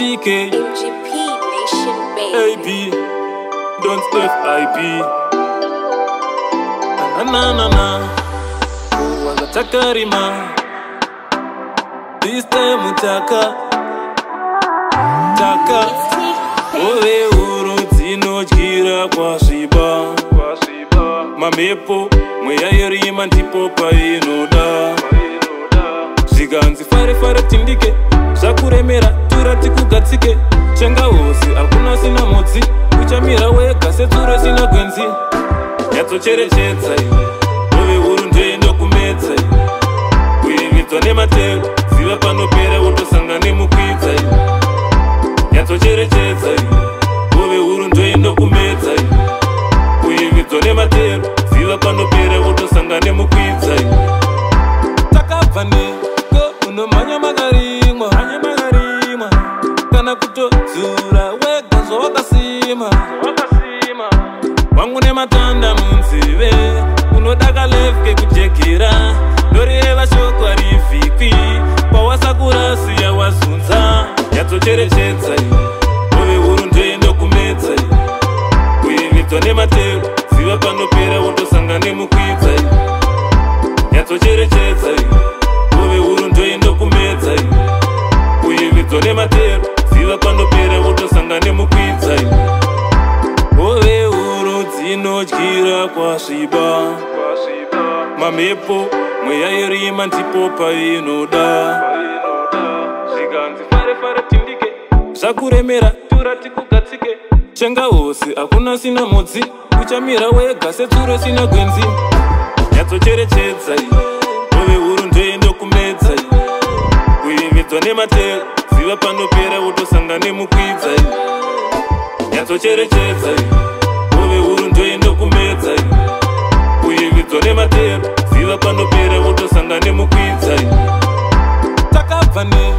TK MGP Nation baby. AB don't FIB na wangataka rima this time utaka ove uru dzinodyira kwasviba mamepo mweya yerima ndipo painoda zvikanzi fare tindike zvakuremera tura tikugatsike chenga hosi hakuna sina modzi uchamira wega setsuro sina gwenzi yatsocherechedza iwe ove huru ndoendokumedza iwe kuividzwa nematero ziva panopera wotosanga nemukwidza iwe yatsocherechedza iwe ove huru ndoendokumedza iwe kuividzwa nematero ziva panopera wotosanga nemukwidza iwe takabva neko unomhanya makarimwa kana kutodzura wega zvawakasima wangu nematanda munzive unodaka lefke kujekera ndoreva shoko harivhikwi pawasakurasiya wazunza yatsocherechedza iwe ove huru ndoendokumedza iwe kuividzwa nematero ziva panopera wotosanga nemukwidza iwe yatsocherechedza iwe ove huru ndoendokumedza iwe kuividzwa nematero ziva panopera wotosanga nemukwidza iwe ove huru dzinodyira kwasviba mamepo mweya yerima ndipo painoda zvikanzi fare tindike zvakuremera tura tikugatsike chenga hosi hakuna sina modzi uchamira wega setsuro sina gwenzi yatsocherechedza iwe ove huru ndoendokumedza iwe kuividzwa nematero ziva panopera wotosanga nemukwidza iwe yatsocherechedza iwe ove huru ndoendokumedza iwe kuividzwa nematero ziva panopera wotosanga nemukwidza iwe takabva ne